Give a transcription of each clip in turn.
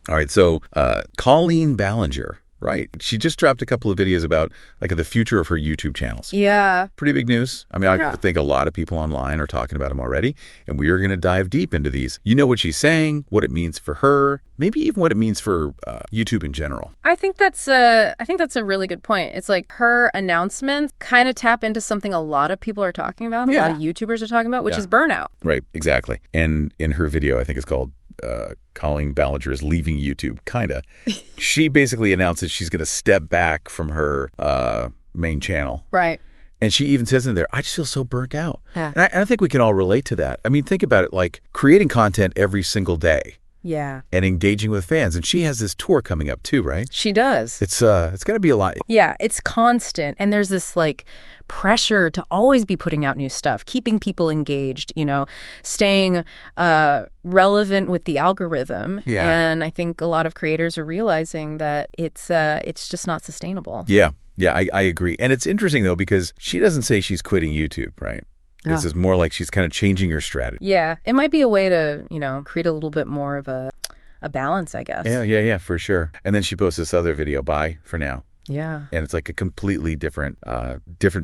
All right, so Colleen Ballinger, right? She just dropped a couple of videos about like the future of her YouTube channels. Yeah. Pretty big news. I mean, I think a lot of people online are talking about them already, and we are going to dive deep into these. You know what she's saying, what it means for her, maybe even what it means for YouTube in general. I think that's a really good point. It's like her announcements kind of tap into something a lot of people are talking about, a lot of YouTubers are talking about, which is burnout. Right, exactly. And in her video, I think it's called Colleen Ballinger is leaving YouTube, kind of. She basically announces she's going to step back from her main channel. Right. And she even says in there, I just feel so burnt out. Yeah. And I think we can all relate to that. I mean, think about it, like creating content every single day. Yeah. And engaging with fans. And she has this tour coming up too, right? She does. It's got to be a lot. Yeah, it's constant. And there's this like pressure to always be putting out new stuff, keeping people engaged, you know, staying relevant with the algorithm. Yeah. And I think a lot of creators are realizing that it's just not sustainable. Yeah. Yeah, I agree. And it's interesting though, because she doesn't say she's quitting YouTube, right? This is more like she's kind of changing her strategy. Yeah, it might be a way to, you know, create a little bit more of a balance, I guess. Yeah, for sure. And then she posts this other video, Bye for Now. Yeah. And it's like a completely different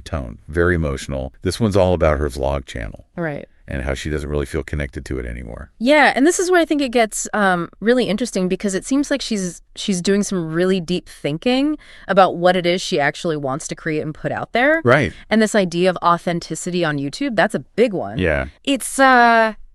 tone, very emotional. This one's all about her vlog channel. Right. And how she doesn't really feel connected to it anymore. Yeah, and this is where I think it gets really interesting, because it seems like she's doing some really deep thinking about what it is she actually wants to create and put out there. Right. And this idea of authenticity on YouTube, that's a big one. Yeah.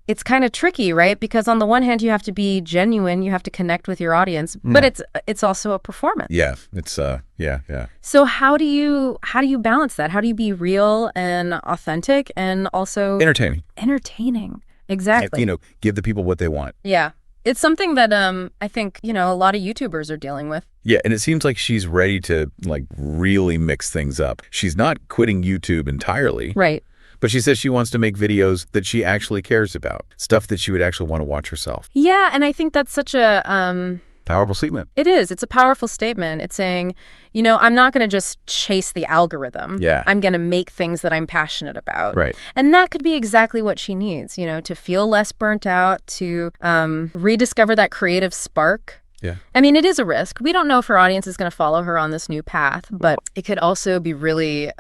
It's kind of tricky, right? Because on the one hand, you have to be genuine, you have to connect with your audience, but it's also a performance. Yeah, it's yeah. So how do you balance that? How do you be real and authentic and also entertaining? Exactly. And, you know, give the people what they want. Yeah. It's something that I think, you know, a lot of YouTubers are dealing with. Yeah, and it seems like she's ready to like really mix things up. She's not quitting YouTube entirely. Right. But she says she wants to make videos that she actually cares about, stuff that she would actually want to watch herself. Yeah, and I think that's such a powerful statement. It is. It's a powerful statement. It's saying, you know, I'm not going to just chase the algorithm. Yeah. I'm going to make things that I'm passionate about. Right. And that could be exactly what she needs, you know, to feel less burnt out, to rediscover that creative spark. Yeah. I mean, it is a risk. We don't know if her audience is going to follow her on this new path, but it could also be really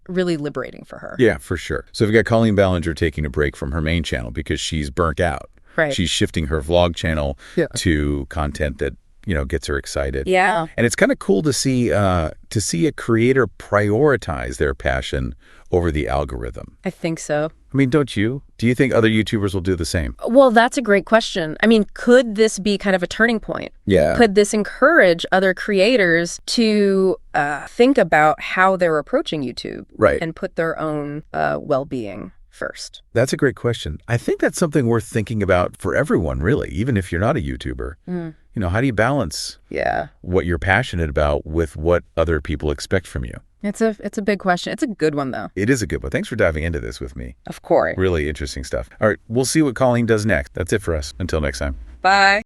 liberating for her. Yeah, for sure. So we've got Colleen Ballinger taking a break from her main channel because she's burnt out. Right. She's shifting her vlog channel to content that, you know, gets her excited. Yeah. And it's kind of cool to see a creator prioritize their passion over the algorithm. I think so. I mean, don't you? Do you think other YouTubers will do the same? Well, that's a great question. I mean, could this be kind of a turning point? Yeah. Could this encourage other creators to think about how they're approaching YouTube? Right. And put their own well-being first? That's a great question. I think that's something worth thinking about for everyone, really, even if you're not a YouTuber. You know, how do you balance what you're passionate about with what other people expect from you? It's a big question. It's a good one, though. It is a good one. Thanks for diving into this with me. Of course. Really interesting stuff. All right, we'll see what Colleen does next. That's it for us. Until next time. Bye.